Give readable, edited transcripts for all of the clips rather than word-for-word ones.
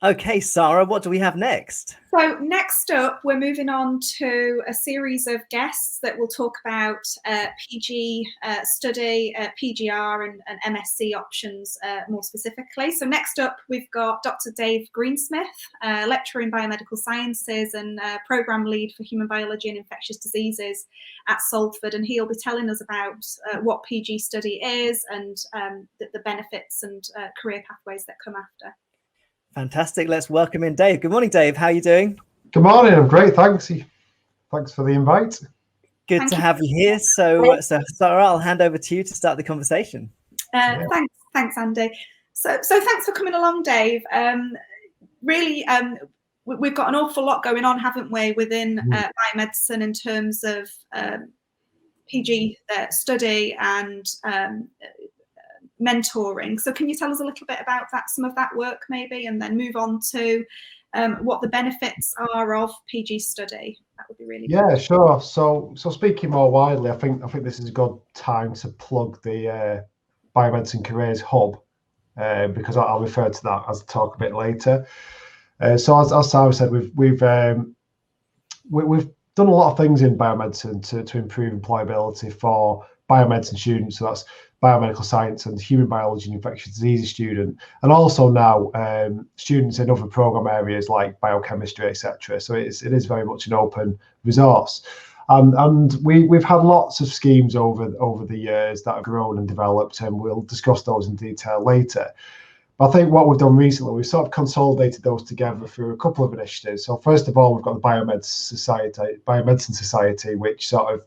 Okay, Sarah, what do we have next? So next up, we're moving on to a series of guests that will talk about PG study, PGR and MSc options more specifically. So next up, we've got Dr. Dave Greensmith, lecturer in biomedical sciences and program lead for human biology and infectious diseases at Salford. And he'll be telling us about what PG study is and the benefits and career pathways that come after. Fantastic. Let's welcome in Dave. Good morning, Dave. How are you doing? Good morning. I'm great. Thanks. Thanks for the invite. Good to have you here. So Sarah, I'll hand over to you to start the conversation. Thanks, Andy. So thanks for coming along, Dave. Really, we've got an awful lot going on, haven't we, within biomedicine in terms of PG study and mentoring. So can you tell us a little bit about some of that work maybe, and then move on to what the benefits are of PG study? That would be really good. Sure. So speaking more widely, I think this is a good time to plug the Biomedicine Careers Hub, because I'll refer to that as I talk a bit later. So as Sarah said, we've done a lot of things in biomedicine to improve employability for biomedicine students. So that's biomedical science and human biology and infectious diseases student, and also now students in other program areas like biochemistry, etc. So it is very much an open resource, and we've had lots of schemes over the years that have grown and developed, and we'll discuss those in detail later. But I think what we've done recently, we've sort of consolidated those together through a couple of initiatives. So first of all, we've got the Biomedicine Society, which sort of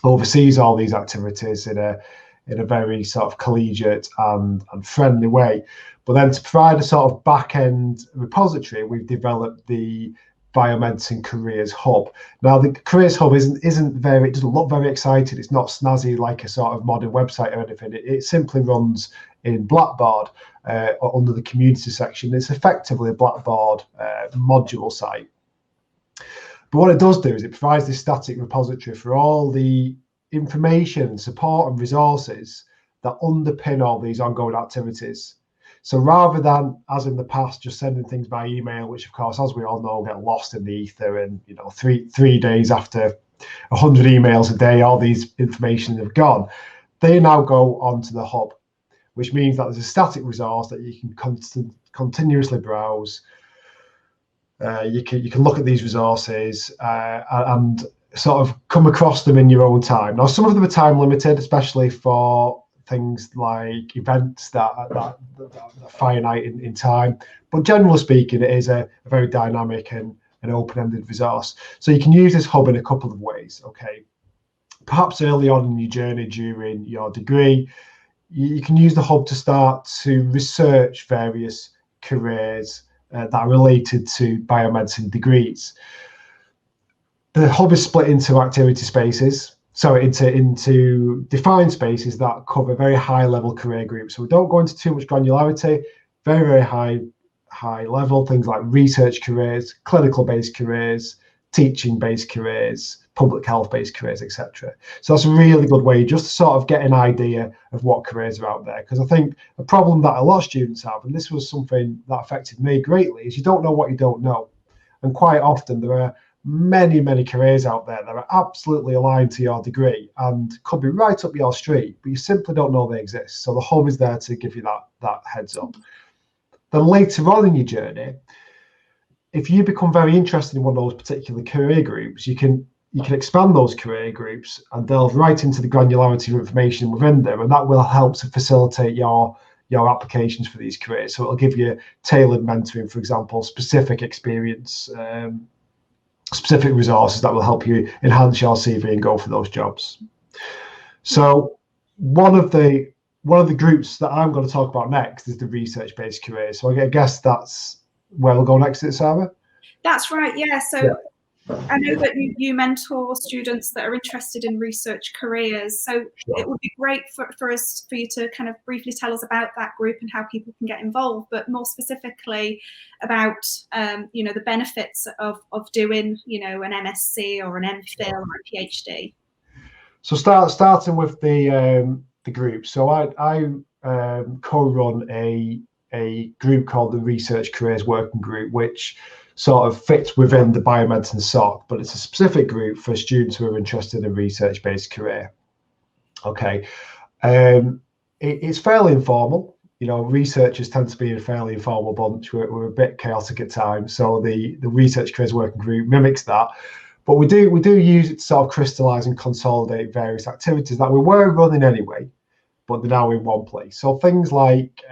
oversees all these activities in a very sort of collegiate and friendly way. But then to provide a sort of back-end repository, we've developed the Biomedicine Careers Hub. Now, the Careers Hub it doesn't look very exciting. It's not snazzy like a sort of modern website or anything. It simply runs in Blackboard under the community section. It's effectively a Blackboard module site. But what it does do is it provides this static repository for all the information, support and resources that underpin all these ongoing activities. So rather than, as in the past, just sending things by email, which of course, as we all know, get lost in the ether, and three days after 100 emails a day, all these information have gone, they now go onto the hub, which means that there's a static resource that you can continuously browse. You can look at these resources and sort of come across them in your own time. Now, some of them are time limited, especially for things like events that are finite in time. But generally speaking, it is a very dynamic and open-ended resource. So you can use this hub in a couple of ways. Okay, perhaps early on in your journey during your degree, you can use the hub to start to research various careers that are related to biomedicine degrees. The hub is split into activity spaces, so into defined spaces that cover very high level career groups. So we don't go into too much granularity, very high level, things like research careers, clinical based careers, teaching based careers, public health based careers, etc. So that's a really good way just to sort of get an idea of what careers are out there. Because I think a problem that a lot of students have, and this was something that affected me greatly, is you don't know what you don't know. And quite often there are many careers out there that are absolutely aligned to your degree and could be right up your street, but you simply don't know they exist. So the hub is there to give you that heads up. Then later on in your journey, if you become very interested in one of those particular career groups, you can expand those career groups and delve right into the granularity of information within them, and that will help to facilitate your applications for these careers. So it'll give you tailored mentoring, for example, specific experience, specific resources that will help you enhance your CV and go for those jobs. So one of the groups that I'm going to talk about next is the research-based careers. So I guess that's where we'll go next, Sarah? That's right, yeah. So I know that you mentor students that are interested in research careers. So It would be great for you to kind of briefly tell us about that group and how people can get involved, but more specifically about the benefits of doing an MSc or an MPhil or a PhD. So starting with the group. So I co-run a a group called the Research Careers Working Group, which sort of fits within the biomedicine SOC, but it's a specific group for students who are interested in research-based career. Okay, it's fairly informal. You know, researchers tend to be a fairly informal bunch. We're a bit chaotic at times, so the Research Careers Working Group mimics that. But we do use it to sort of crystallise and consolidate various activities that we were running anyway, but they're now in one place. So things like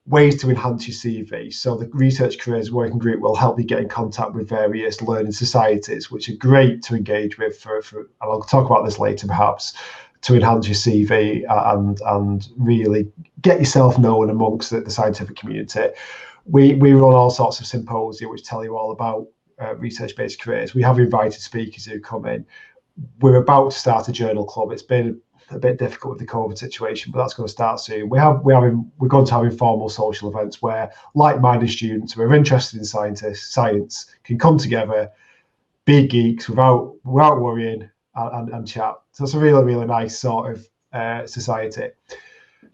ways to enhance your CV. So the Research Careers Working Group will help you get in contact with various learning societies, which are great to engage with for and I'll talk about this later perhaps, to enhance your CV and really get yourself known amongst the scientific community. We run all sorts of symposia which tell you all about research-based careers. We have invited speakers who come in. We're about to start a journal club. It's been a bit difficult with the COVID situation, but that's going to start soon. We're going to have informal social events where like-minded students who are interested in science can come together, be geeks without worrying, and chat. So it's a really, really nice sort of society.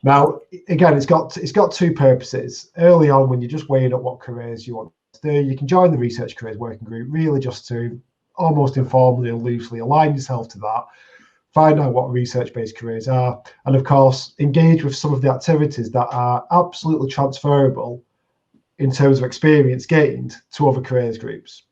Now, again, it's got two purposes. Early on, when you're just weighing up what careers you want to do, you can join the Research Careers Working Group, really just to almost informally and loosely align yourself to that, find out what research-based careers are, and of course, engage with some of the activities that are absolutely transferable in terms of experience gained to other careers groups.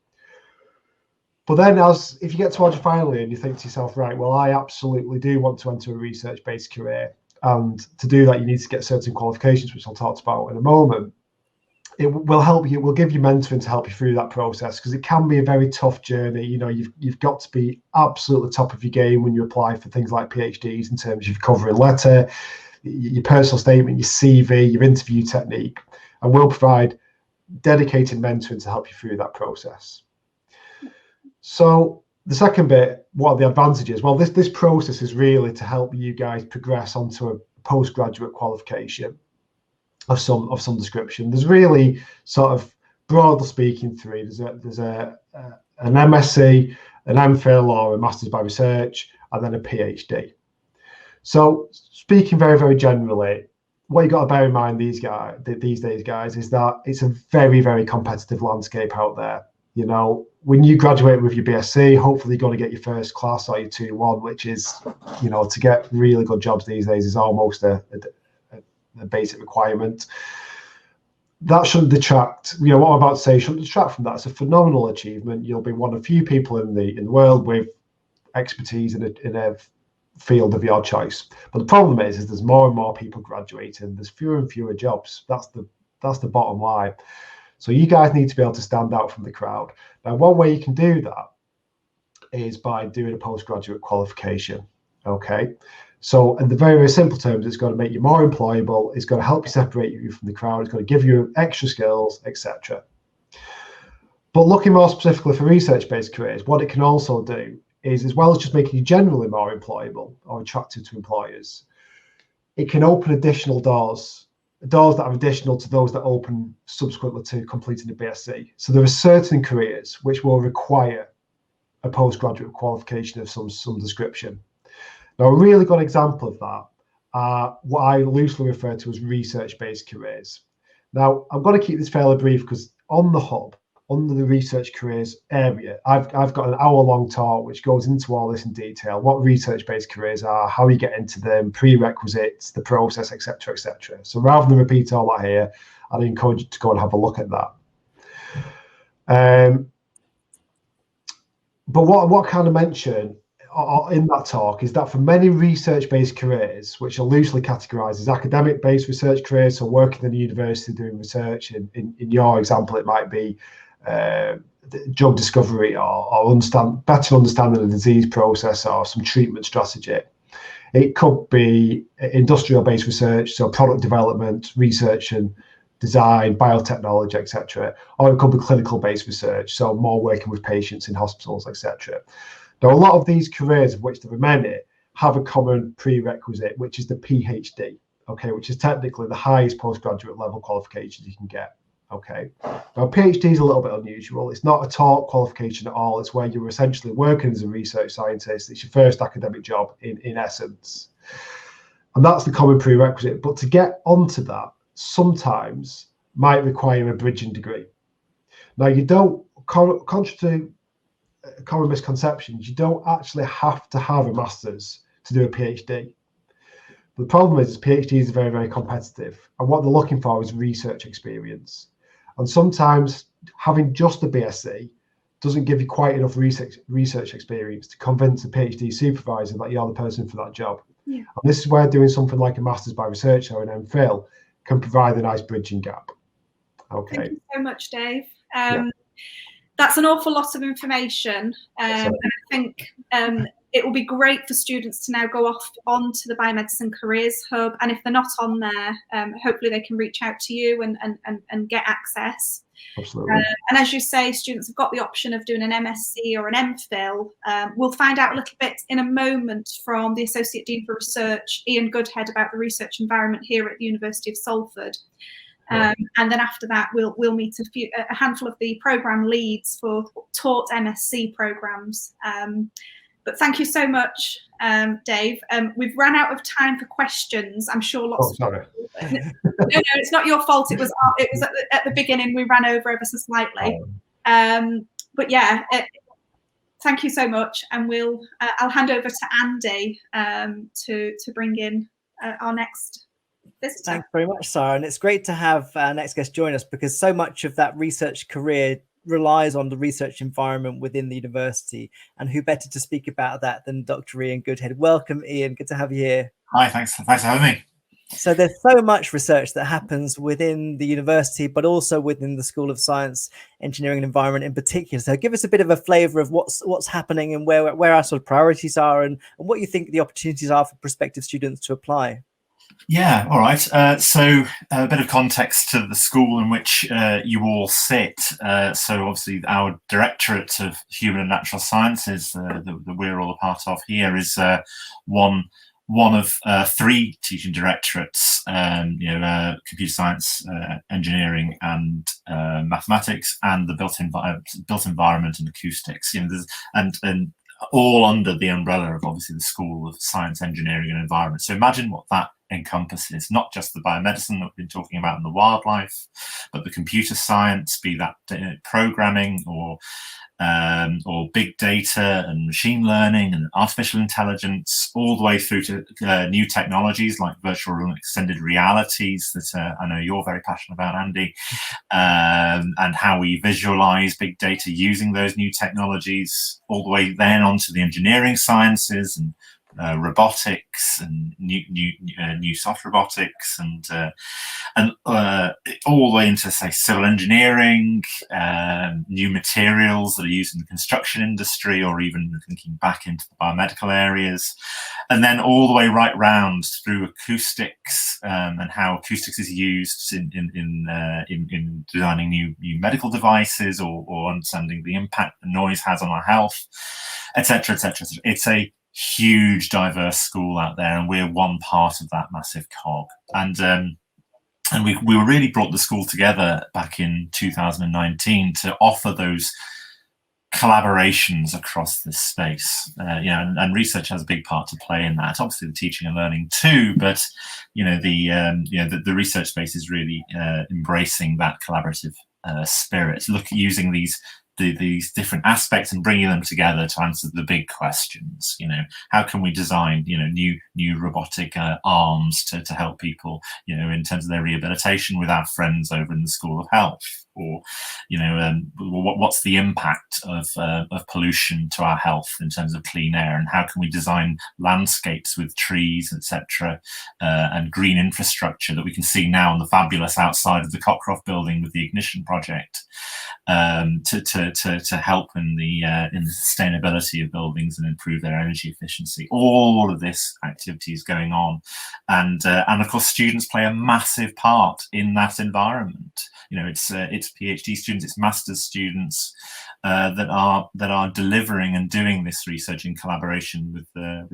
But then if you get towards your final year and you think to yourself, right, well, I absolutely do want to enter a research-based career. And to do that, you need to get certain qualifications, which I'll talk about in a moment. It will help you, it will give you mentoring to help you through that process, because it can be a very tough journey. You know, you've got to be absolutely top of your game when you apply for things like PhDs in terms of your covering letter, your personal statement, your CV, your interview technique, and we'll provide dedicated mentoring to help you through that process. So the second bit, what are the advantages? Well, this process is really to help you guys progress onto a postgraduate qualification of some description. There's really sort of, broadly speaking, three. There's an MSc, an MPhil or a Masters by Research, and then a PhD. So speaking very, very generally, what you've got to bear in mind these days, guys, is that it's a very, very competitive landscape out there. You know, when you graduate with your BSc, hopefully you're going to get your first class or your 2-1, which is, you know, to get really good jobs these days is almost a basic requirement. That shouldn't detract, you know, what I'm about to say shouldn't detract from that. It's a phenomenal achievement. You'll be one of few people in the world with expertise in a field of your choice. But the problem is there's more and more people graduating. There's fewer and fewer jobs. That's the bottom line. So you guys need to be able to stand out from the crowd. Now, one way you can do that is by doing a postgraduate qualification. Okay. So in the very, very simple terms, it's going to make you more employable. It's going to help you separate you from the crowd. It's going to give you extra skills, etc. But looking more specifically for research-based careers, what it can also do is, as well as just making you generally more employable or attractive to employers, it can open additional doors that are additional to those that open subsequently to completing the BSc. So there are certain careers which will require a postgraduate qualification of some description. Now, a really good example of that are what I loosely refer to as research-based careers. Now, I'm going to keep this fairly brief because on the hub, under the research careers area, I've got an hour-long talk which goes into all this in detail, what research-based careers are, how you get into them, prerequisites, the process, etc., etc. So rather than repeat all that here, I'd encourage you to go and have a look at that. But what I kind of mention in that talk is that for many research-based careers, which are loosely categorized as academic-based research careers, so working in a university doing research, in your example, it might be drug discovery or better understanding the disease process or some treatment strategy. It could be industrial-based research, so product development, research and design, biotechnology, etc. Or it could be clinical-based research, so more working with patients in hospitals, etc. Now, a lot of these careers, of which there are many, have a common prerequisite, which is the PhD, okay, which is technically the highest postgraduate level qualification you can get, okay. Now, PhD is a little bit unusual. It's not a taught qualification at all. It's where you're essentially working as a research scientist. It's your first academic job in essence. And that's the common prerequisite. But to get onto that, sometimes might require a bridging degree. Now, you don't, contrary to common misconceptions, you don't actually have to have a master's to do a PhD. The problem is PhDs are very, very competitive, and what they're looking for is research experience. And sometimes having just a BSc doesn't give you quite enough research experience to convince a PhD supervisor that you're the person for that job. Yeah. And this is where doing something like a Masters by Research or an MPhil can provide a nice bridging gap. Okay. Thank you so much, Dave. Yeah. That's an awful lot of information. And I think it will be great for students to now go off onto the Biomedicine Careers Hub. And if they're not on there, hopefully they can reach out to you and get access. Absolutely. And as you say, students have got the option of doing an MSc or an MPhil. We'll find out a little bit in a moment from the Associate Dean for Research, Ian Goodhead, about the research environment here at the University of Salford. And then after that, we'll meet a handful of the programme leads for taught MSc programmes. But thank you so much, Dave. We've run out of time for questions. I'm sure lots of sorry. No, it's not your fault. It was at the beginning. We ran over ever so slightly. But yeah, thank you so much. And I'll hand over to Andy to bring in our next visitor. Thanks very much, Sarah. And it's great to have our next guest join us, because so much of that research career relies on the research environment within the university. And who better to speak about that than Dr. Ian Goodhead. Welcome, Ian. Good to have you here. Hi, thanks for having me. So there's so much research that happens within the university, but also within the School of Science, Engineering and Environment in particular. So give us a bit of a flavour of what's happening and where our sort of priorities are, and what you think the opportunities are for prospective students to apply. Yeah, all right. So a bit of context to the school in which you all sit. So obviously our Directorate of Human and Natural Sciences that we're all a part of here is one of three teaching directorates, computer science, engineering and mathematics, and the built environment and acoustics. And all under the umbrella of obviously the School of Science, Engineering and Environment. So imagine what that encompasses, not just the biomedicine that we've been talking about and the wildlife, but the computer science, be that programming or big data and machine learning and artificial intelligence, all the way through to new technologies like virtual and extended realities that I know you're very passionate about, Andy, and how we visualize big data using those new technologies, all the way then onto the engineering sciences and robotics and new soft robotics and all the way into, say, civil engineering, new materials that are used in the construction industry, or even thinking back into the biomedical areas, and then all the way right round through acoustics and how acoustics is used in designing new medical devices or understanding the impact the noise has on our health, etc., etc. It's a huge, diverse school out there, and we're one part of that massive cog. And we were really brought the school together back in 2019 to offer those collaborations across this space. And research has a big part to play in that. Obviously, the teaching and learning too, but the research space is really embracing that collaborative spirit. Using these different aspects and bringing them together to answer the big questions. How can we design new robotic arms to help people in terms of their rehabilitation with our friends over in the School of Health, or what's the impact of pollution to our health in terms of clean air, and how can we design landscapes with trees, etc., and green infrastructure that we can see now on the fabulous outside of the Cockcroft building with the Ignition project, to help in the sustainability of buildings and improve their energy efficiency. All of this activity is going on, and of course students play a massive part in that environment. It's PhD students, it's master's students that are delivering and doing this research in collaboration with the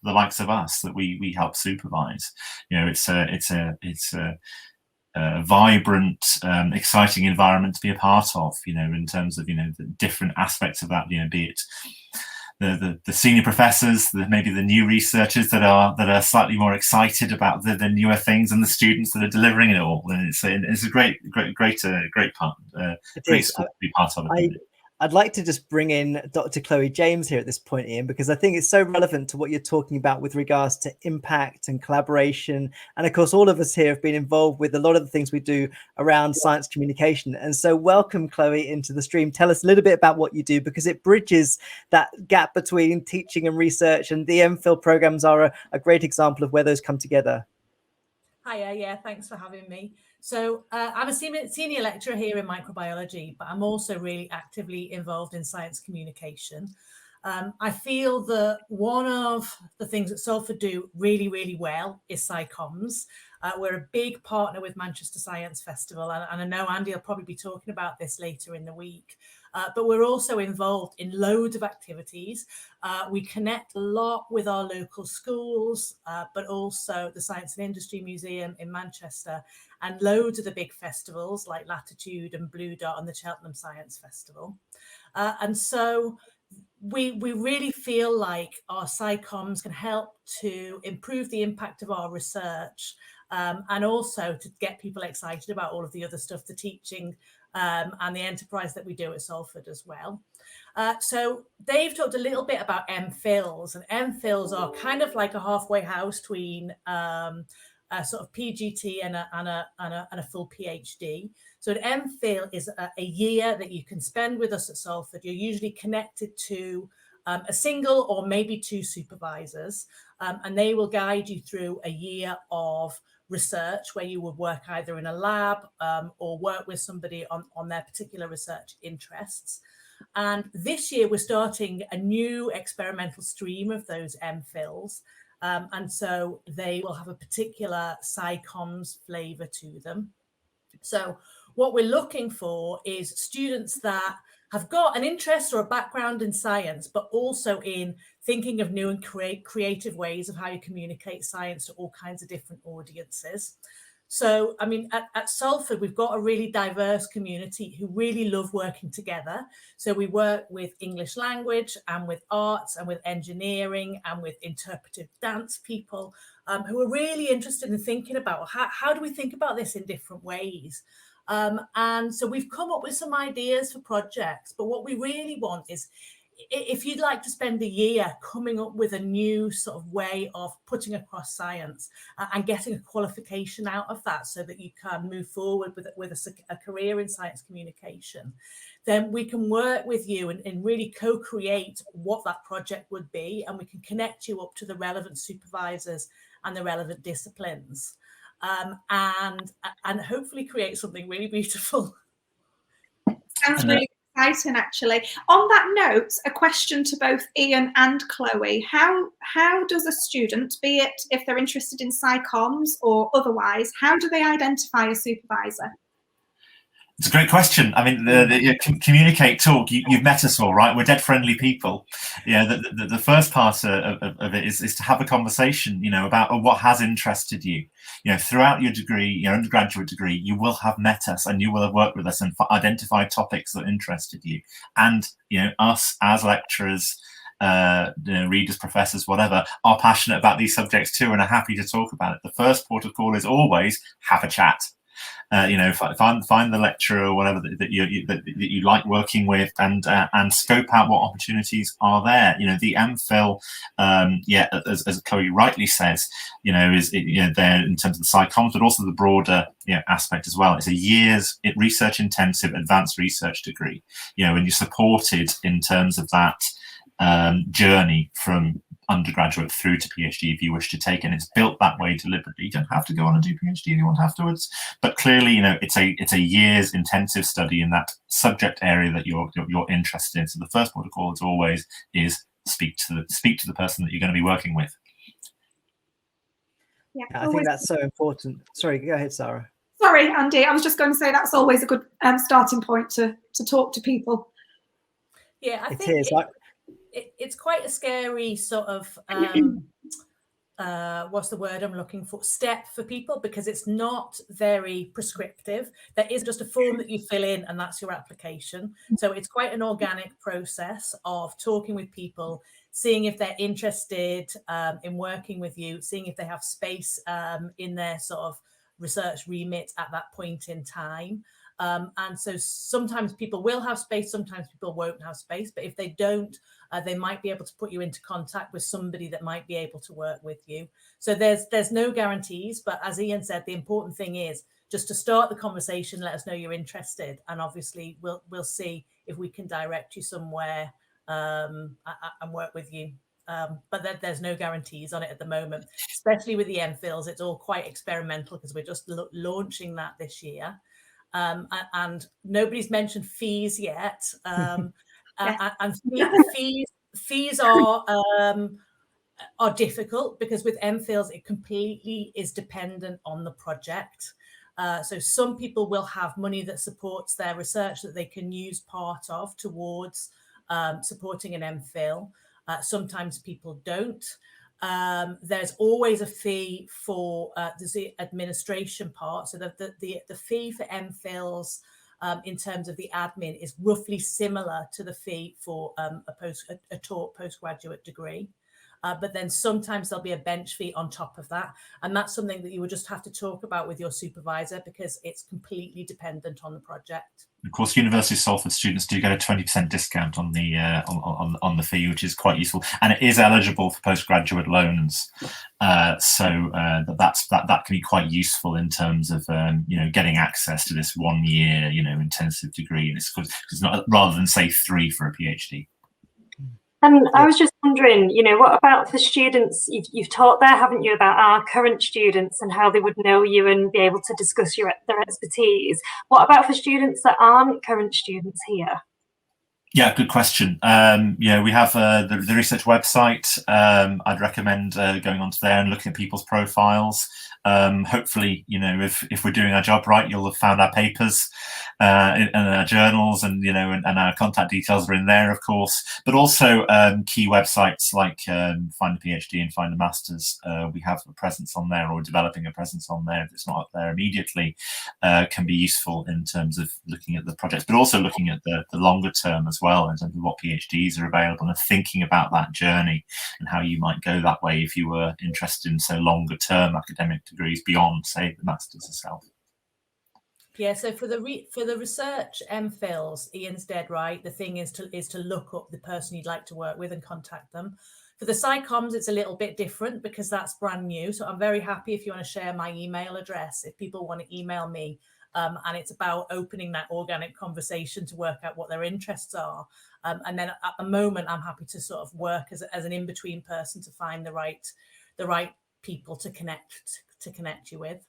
likes of us that we help supervise. It's a vibrant, exciting environment to be a part of, in terms of, the different aspects of that, be it the senior professors, maybe the new researchers that are slightly more excited about the newer things, and the students that are delivering it all. And it's a great part, great school to be part of it. I'd like to just bring in Dr. Chloe James here at this point, Ian, because I think it's so relevant to what you're talking about with regards to impact and collaboration. And of course, all of us here have been involved with a lot of the things we do around science communication. And so welcome, Chloe, into the stream. Tell us a little bit about what you do, because it bridges that gap between teaching and research, and the MPhil programs are a great example of where those come together. Hiya, yeah, thanks for having me. So I'm a senior lecturer here in microbiology, but I'm also really actively involved in science communication. I feel that one of the things that Salford do really, really well is SciComms. We're a big partner with Manchester Science Festival, and I know Andy will probably be talking about this later in the week. But we're also involved in loads of activities. We connect a lot with our local schools, but also the Science and Industry Museum in Manchester, and loads of the big festivals like Latitude and Blue Dot and the Cheltenham Science Festival. And so we really feel like our SciComms can help to improve the impact of our research, and also to get people excited about all of the other stuff, the teaching and the enterprise that we do at Salford as well. So Dave talked a little bit about MPhils, and MPhils are kind of like a halfway house between a sort of PGT and a full PhD. So an MPhil is a year that you can spend with us at Salford. You're usually connected to a single or maybe two supervisors, and they will guide you through a year of research where you would work either in a lab or work with somebody on their particular research interests. And this year we're starting a new experimental stream of those MPhils. And so they will have a particular SciComms flavour to them. So what we're looking for is students that have got an interest or a background in science, but also in thinking of new and creative ways of how you communicate science to all kinds of different audiences. So, I mean, at Salford, we've got a really diverse community who really love working together. So we work with English language and with arts and with engineering and with interpretive dance people who are really interested in thinking about how do we think about this in different ways. And so we've come up with some ideas for projects, but what we really want is, if you'd like to spend a year coming up with a new sort of way of putting across science and getting a qualification out of that so that you can move forward with a career in science communication, then we can work with you and really co-create what that project would be, and we can connect you up to the relevant supervisors and the relevant disciplines, and hopefully create something really beautiful. Sounds really exciting, actually. On that note, a question to both Ian and Chloe. How does a student, be it if they're interested in SciComms or otherwise, how do they identify a supervisor? It's a great question. I mean, the communicate, talk. You've met us all, right? We're dead friendly people. Yeah. The first part of it is to have a conversation, about what has interested you. Throughout your degree, your undergraduate degree, you will have met us and you will have worked with us and identified topics that interested you. And us as lecturers, readers, professors, whatever, are passionate about these subjects too and are happy to talk about it. The first port of call is always have a chat. Find the lecturer or whatever that you like working with, and scope out what opportunities are there. The MPhil, as Chloe rightly says, is there in terms of the SciComms, but also the broader aspect as well. It's a year's research intensive advanced research degree. And you're supported in terms of that journey from undergraduate through to PhD if you wish to take, and it's built that way deliberately. You don't have to go on and do PhD if you want afterwards, but clearly it's a year's intensive study in that subject area that you're interested in. So the first protocol as always is speak to the person that you're going to be working with. Yeah, I think that's so important. Sorry, go ahead, Sarah. Sorry, Andy. I was just going to say that's always a good starting point to talk to people. Yeah, I think it's quite a scary sort of what's the word I'm looking for, step for people, because it's not very prescriptive. There is just a form that you fill in and that's your application. So it's quite an organic process of talking with people, seeing if they're interested in working with you, seeing if they have space in their sort of research remit at that point in time. And so sometimes people will have space, sometimes people won't have space, but if they don't, they might be able to put you into contact with somebody that might be able to work with you. So there's no guarantees, but as Ian said, the important thing is just to start the conversation, let us know you're interested, and obviously we'll see if we can direct you somewhere and work with you. But there's no guarantees on it at the moment, especially with the MPhils. It's all quite experimental because we're just launching that this year. And nobody's mentioned fees yet. And fees are difficult because with MPhils it completely is dependent on the project. So some people will have money that supports their research that they can use part of towards supporting an MPhil. Sometimes people don't. There's always a fee for the administration part. So the fee for MPhils in terms of the admin is roughly similar to the fee for a taught postgraduate degree. But then sometimes there'll be a bench fee on top of that. And that's something that you would just have to talk about with your supervisor because it's completely dependent on the project. Of course, University of Salford students do get a 20% discount on the on the fee, which is quite useful, and it is eligible for postgraduate loans. So that can be quite useful in terms of getting access to this 1 year intensive degree, and it's not rather than say 3 for a PhD. And I was just wondering, what about for students? You've taught there, haven't you, about our current students and how they would know you and be able to discuss their expertise. What about for students that aren't current students here? Yeah, good question. We have the research website. I'd recommend going onto there and looking at people's profiles. Hopefully, if we're doing our job right, you'll have found our papers and our journals, and our contact details are in there, of course. But also key websites like Find a PhD and Find a Masters. We have a presence on there, or developing a presence on there. If it's not up there immediately, can be useful in terms of looking at the projects, but also looking at the longer term as well, in terms of what PhDs are available, and thinking about that journey and how you might go that way if you were interested in longer term academic degrees beyond, say, the Masters itself. Yeah, so for the research MPhils, Ian's dead right. The thing is to look up the person you'd like to work with and contact them. For the psychoms, it's a little bit different because that's brand new. So I'm very happy if you want to share my email address, if people want to email me. And it's about opening that organic conversation to work out what their interests are. And then at the moment, I'm happy to sort of work as an in-between person to find the right people to connect you with.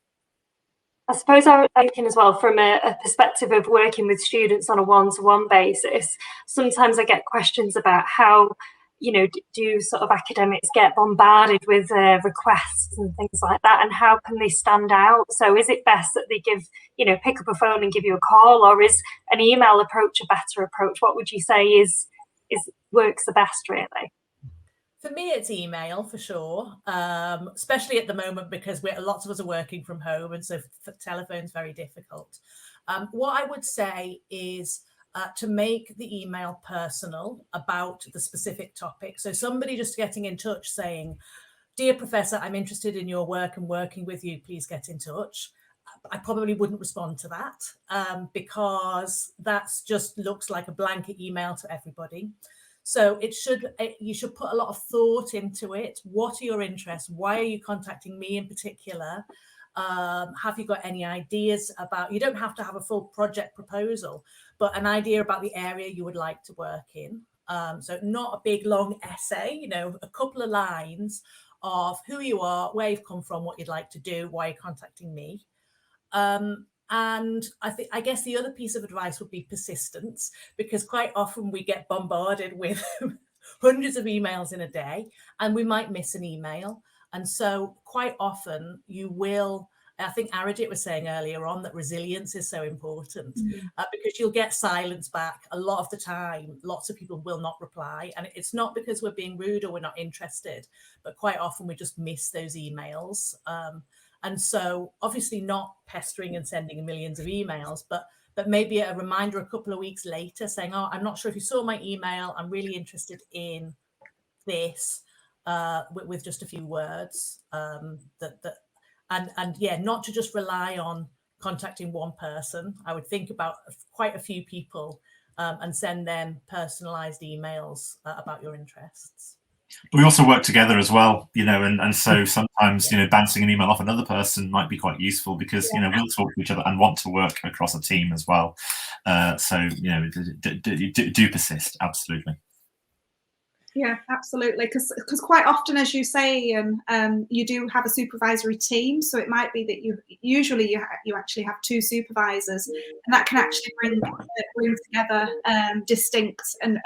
I suppose I was thinking as well from a perspective of working with students on a one-to-one basis. Sometimes I get questions about how, do sort of academics get bombarded with requests and things like that, and how can they stand out? So is it best that they pick up a phone and give you a call, or is an email approach a better approach? What would you say is works the best, really? For me, it's email for sure, especially at the moment because lots of us are working from home, and so telephone's very difficult. What I would say is to make the email personal about the specific topic. So somebody just getting in touch saying, "Dear Professor, I'm interested in your work and working with you. Please get in touch." I probably wouldn't respond to that because that's just looks like a blanket email to everybody. So you should put a lot of thought into it. What are your interests? Why are you contacting me in particular? Have you got any ideas about, you don't have to have a full project proposal, but an idea about the area you would like to work in. So not a big long essay, a couple of lines of who you are, where you've come from, what you'd like to do, why you're contacting me. And I guess the other piece of advice would be persistence, because quite often we get bombarded with hundreds of emails in a day and we might miss an email. And so quite often you will I think Arijit was saying earlier on that resilience is so important, because you'll get silence back a lot of the time. Lots of people will not reply, and it's not because we're being rude or we're not interested, but quite often we just miss those emails. And so obviously not pestering and sending millions of emails, but maybe a reminder a couple of weeks later saying, oh, I'm not sure if you saw my email. I'm really interested in this, with just a few words, and yeah, not to just rely on contacting one person. I would think about quite a few people, and send them personalized emails about your interests. We also work together as well, you know, and so sometimes, you know, bouncing an email off another person might be quite useful because, you know, we'll talk to each other and want to work across a team as well. So, you know, do persist, absolutely. Yeah, absolutely. Because quite often, as you say, you do have a supervisory team. So it might be that you actually have two supervisors, and that can actually bring together distinct and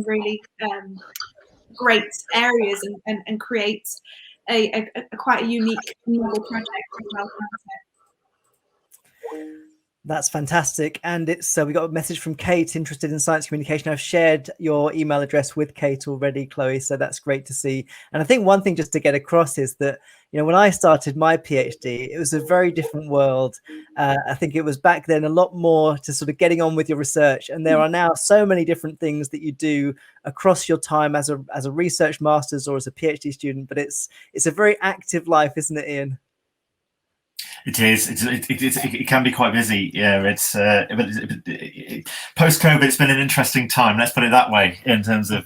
really great areas and create a quite a unique novel project as well. That's fantastic. And it's we got a message from Kate, interested in science communication. I've shared your email address with Kate already, Chloe, so that's great to see. And I think one thing just to get across is that, you know, when I started my PhD, it was a very different world. I think it was back then a lot more to sort of getting on with your research. And there are now so many different things that you do across your time as a research master's or as a PhD student. But it's a very active life, isn't it, Ian? It is. It can be quite busy. Yeah, it's post-COVID. It's been an interesting time. Let's put it that way in terms of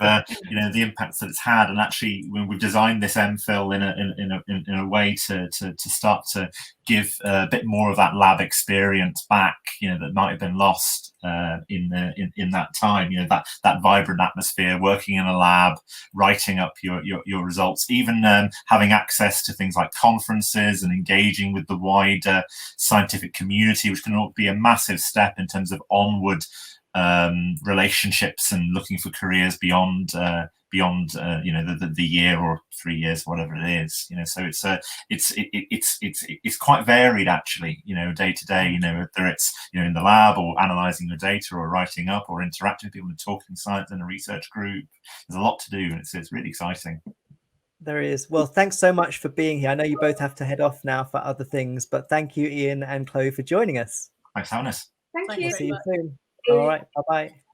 you know, the impacts that it's had. And actually, when we've designed this MPhil in a way to start to give a bit more of that lab experience back, you know, that might have been lost in that time. You know, that vibrant atmosphere, working in a lab, writing up your results, even having access to things like conferences and engaging with the wider scientific community, which can be a massive step in terms of onward relationships and looking for careers beyond you know, the year or 3 years, whatever it is. You know, so it's quite varied actually. You know, day to day. You know, whether it's, you know, in the lab or analysing your data or writing up or interacting with people and talking science in a research group. There's a lot to do, and it's really exciting. There is. Well, thanks so much for being here. I know you both have to head off now for other things, but thank you, Ian and Chloe, for joining us. Thanks for having us. Thank you. See you soon. All right. Bye-bye.